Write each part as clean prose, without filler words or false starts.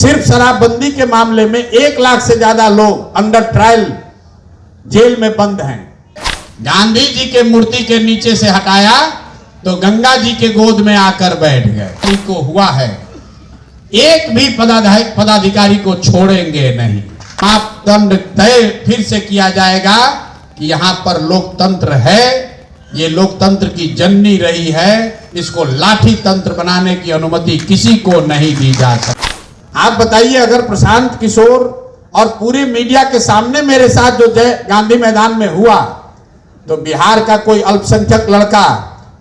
सिर्फ शराबबंदी के मामले में 1 लाख से ज्यादा लोग अंडर ट्रायल जेल में बंद हैं। गांधी जी के मूर्ति के नीचे से हटाया तो गंगा जी के गोद में आकर बैठ गए। को हुआ है, एक भी पदाधिकारी को छोड़ेंगे नहीं। मापदंड तय फिर से किया जाएगा कि यहाँ पर लोकतंत्र है, ये लोकतंत्र की जननी रही है, इसको लाठी तंत्र बनाने की अनुमति किसी को नहीं दी जा सकती। आप बताइए, अगर प्रशांत किशोर और पूरी मीडिया के सामने मेरे साथ जो गांधी मैदान में हुआ, तो बिहार का कोई अल्पसंख्यक लड़का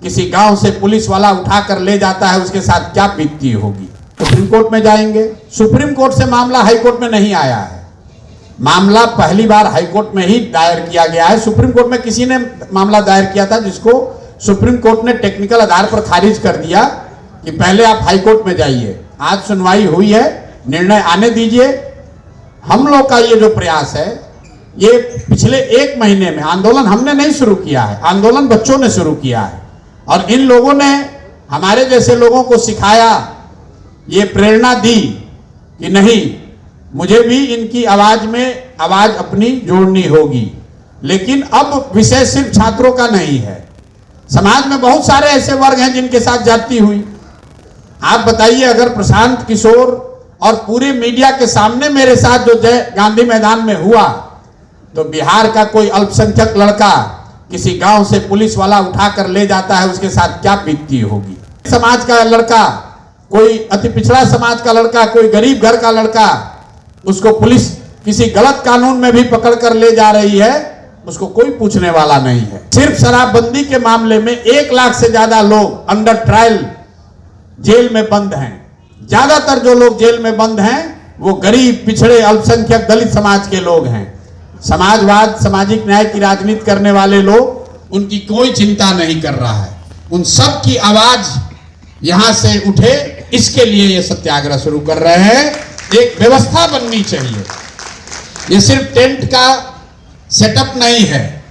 किसी गांव से पुलिस वाला उठाकर ले जाता है, उसके साथ क्या बीतती होगी। सुप्रीम कोर्ट में जाएंगे, सुप्रीम कोर्ट से मामला हाई कोर्ट में नहीं आया है, मामला पहली बार हाई कोर्ट में ही दायर किया गया है। सुप्रीम कोर्ट में किसी ने मामला दायर किया था जिसको सुप्रीम कोर्ट ने टेक्निकल आधार पर खारिज कर दिया कि पहले आप हाई कोर्ट में जाइए। आज सुनवाई हुई है, निर्णय आने दीजिए। हम लोग का ये जो प्रयास है, ये पिछले 1 महीने में आंदोलन हमने नहीं शुरू किया है, आंदोलन बच्चों ने शुरू किया है और इन लोगों ने हमारे जैसे लोगों को सिखाया, ये प्रेरणा दी कि नहीं, मुझे भी इनकी आवाज में आवाज अपनी जोड़नी होगी। लेकिन अब विषय सिर्फ छात्रों का नहीं है, समाज में बहुत सारे ऐसे वर्ग हैं जिनके साथ जाती हुई। आप बताइए, अगर प्रशांत किशोर और पूरी मीडिया के सामने मेरे साथ जो गांधी मैदान में हुआ, तो बिहार का कोई अल्पसंख्यक लड़का किसी गांव से पुलिस वाला उठाकर ले जाता है, उसके साथ क्या बीतती होगी। समाज का लड़का, कोई अति पिछड़ा समाज का लड़का, कोई गरीब घर का लड़का, उसको पुलिस किसी गलत कानून में भी पकड़ कर ले जा रही है, उसको कोई पूछने वाला नहीं है। सिर्फ शराबबंदी के मामले में 1 लाख से ज्यादा लोग अंडर ट्रायल जेल में बंद हैं। ज्यादातर जो लोग जेल में बंद हैं वो गरीब, पिछड़े, अल्पसंख्यक, दलित समाज के लोग हैं। समाजवाद, सामाजिक न्याय की राजनीति करने वाले लोग, उनकी कोई चिंता नहीं कर रहा है। उन सब की आवाज यहां से उठे, इसके लिए ये सत्याग्रह शुरू कर रहे हैं। एक व्यवस्था बननी चाहिए, ये सिर्फ टेंट का सेटअप नहीं है,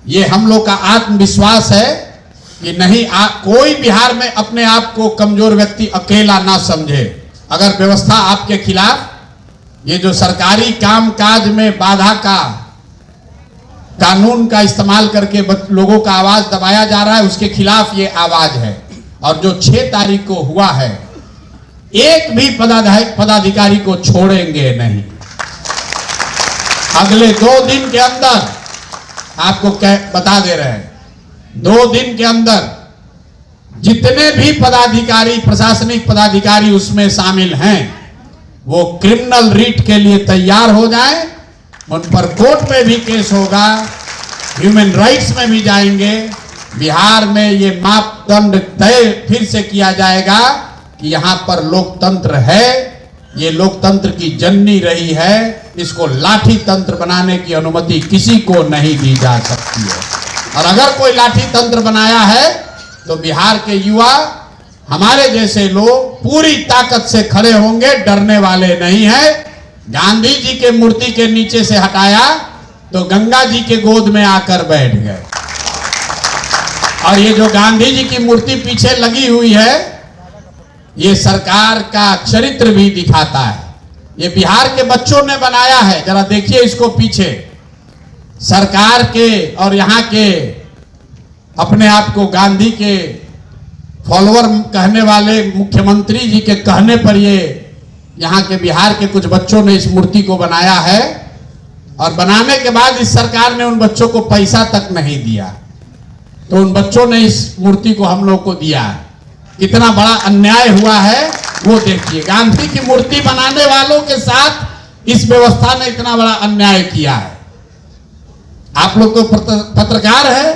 ये हम लोग का आत्मविश्वास है कि नहीं, कोई बिहार में अपने आप को कमजोर व्यक्ति अकेला ना समझे। अगर व्यवस्था आपके खिलाफ, ये जो सरकारी कामकाज में बाधा का कानून का इस्तेमाल करके लोगों का आवाज दबाया जा रहा है, उसके खिलाफ ये आवाज है। और जो 6 तारीख को हुआ है, एक भी पदाधिकारी को छोड़ेंगे नहीं। अगले 2 दिन के अंदर, आपको बता दे रहे हैं, 2 दिन के अंदर जितने भी पदाधिकारी, प्रशासनिक पदाधिकारी उसमें शामिल हैं, वो क्रिमिनल रिट के लिए तैयार हो जाएं। उन पर कोर्ट में भी केस होगा, ह्यूमन राइट्स में भी जाएंगे। बिहार में ये मापदंड तय फिर से किया जाएगा कि यहाँ पर लोकतंत्र है, ये लोकतंत्र की जननी रही है, इसको लाठी तंत्र बनाने की अनुमति किसी को नहीं दी जा सकती है। और अगर कोई लाठी तंत्र बनाया है तो बिहार के युवा, हमारे जैसे लोग पूरी ताकत से खड़े होंगे, डरने वाले नहीं है। गांधी जी के मूर्ति के नीचे से हटाया तो गंगा जी के गोद में आकर बैठ गए। और ये जो गांधी जी की मूर्ति पीछे लगी हुई है, ये सरकार का चरित्र भी दिखाता है। ये बिहार के बच्चों ने बनाया है, जरा देखिए इसको पीछे। सरकार के और यहाँ के अपने आप को गांधी के फॉलोअर कहने वाले मुख्यमंत्री जी के कहने पर ये यहाँ के बिहार के कुछ बच्चों ने इस मूर्ति को बनाया है। और बनाने के बाद इस सरकार ने उन बच्चों को पैसा तक नहीं दिया, तो उन बच्चों ने इस मूर्ति को हम लोग को दिया। कितना बड़ा अन्याय हुआ है वो देखिए। गांधी की मूर्ति बनाने वालों के साथ इस व्यवस्था ने इतना बड़ा अन्याय किया है। आप लोग तो पत्रकार है,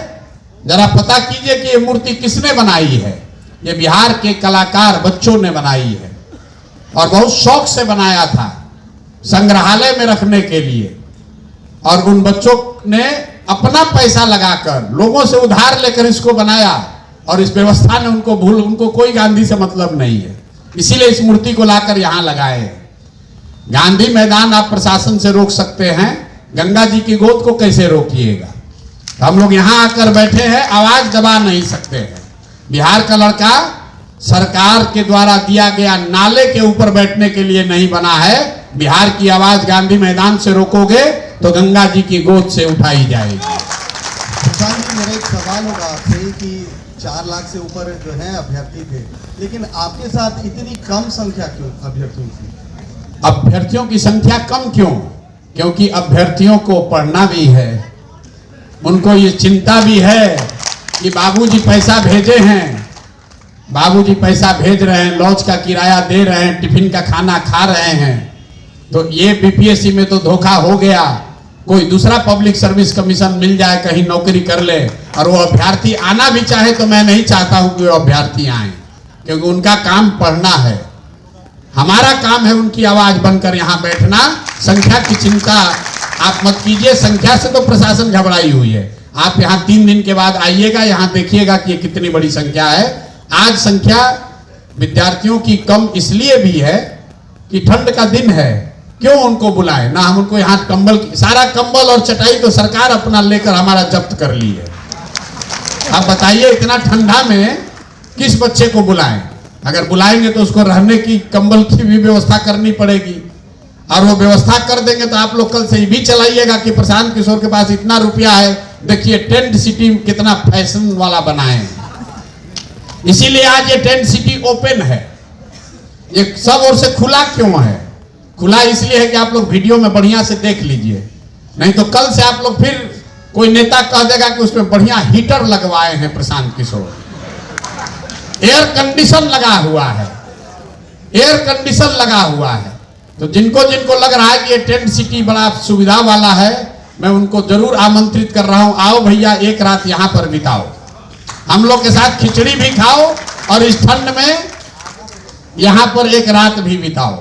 जरा पता कीजिए कि ये मूर्ति किसने बनाई है। ये बिहार के कलाकार बच्चों ने बनाई है और बहुत शौक से बनाया था, संग्रहालय में रखने के लिए। और उन बच्चों ने अपना पैसा लगाकर, लोगों से उधार लेकर इसको बनाया और इस व्यवस्था ने उनको कोई गांधी से मतलब नहीं है, इसीलिए इस मूर्ति को लाकर यहां लगाए हैं। गांधी मैदान आप प्रशासन से रोक सकते हैं, गंगा जी की गोद को कैसे रोकिएगा। हम लोग यहां आकर बैठे हैं, आवाज दबा नहीं सकते हैं। बिहार का लड़का सरकार के द्वारा दिया गया नाले के ऊपर बैठने के लिए नहीं बना है। बिहार की आवाज गांधी मैदान से रोकोगे तो गंगा जी की गोद से उठाई जाएगी। किसान जी, मेरा एक सवाल होगा आपसे कि 4 लाख से ऊपर जो है अभ्यर्थी थे, लेकिन आपके साथ इतनी कम संख्या क्यों अभ्यर्थियों की? अभ्यर्थियों की संख्या कम क्यों? क्योंकि अभ्यर्थियों को पढ़ना भी है, उनको ये चिंता भी है कि बाबूजी पैसा भेजे हैं, बाबूजी पैसा भेज रहे हैं, लॉज का किराया दे रहे हैं, टिफिन का खाना खा रहे हैं, तो ये बीपीएससी में तो धोखा हो गया, कोई दूसरा पब्लिक सर्विस कमीशन मिल जाए, कहीं नौकरी कर ले। और वो अभ्यर्थी आना भी चाहे तो मैं नहीं चाहता हूं कि वो अभ्यर्थी आए, क्योंकि उनका काम पढ़ना है। हमारा काम है उनकी आवाज बनकर यहाँ बैठना। संख्या की चिंता आप मत कीजिए, संख्या से तो प्रशासन घबराई हुई है। आप यहाँ 3 दिन के बाद आइएगा, यहाँ देखिएगा कि ये कितनी बड़ी संख्या है। आज संख्या विद्यार्थियों की कम इसलिए भी है कि ठंड का दिन है, क्यों उनको बुलाए ना। हम उनको यहाँ कंबल, सारा कंबल और चटाई तो सरकार अपना लेकर हमारा जब्त कर ली है। आप बताइए इतना ठंडा में किस बच्चे को बुलाएं? अगर बुलाएंगे तो उसको रहने की, कंबल की भी व्यवस्था करनी पड़ेगी, और वो व्यवस्था कर देंगे तो आप लोग कल से भी चलाइएगा कि प्रशांत किशोर के पास इतना रुपया है, देखिए टेंट सिटी कितना फैशन वाला बनाए। इसीलिए आज ये टेंट सिटी ओपन है, ये सब ओर से खुला क्यों है? खुला इसलिए है कि आप लोग वीडियो में बढ़िया से देख लीजिए, नहीं तो कल से आप लोग फिर कोई नेता कह देगा कि उसमें बढ़िया हीटर लगवाए हैं प्रशांत किशोर, एयर कंडीशन लगा हुआ है, एयर कंडीशन लगा हुआ है। तो जिनको जिनको लग रहा है कि ये टेंट सिटी बड़ा सुविधा वाला है, मैं उनको जरूर आमंत्रित कर रहा हूं, आओ भैया एक रात यहां पर बिताओ, हम लोग के साथ खिचड़ी भी खाओ और इस ठंड में यहां पर एक रात भी बिताओ।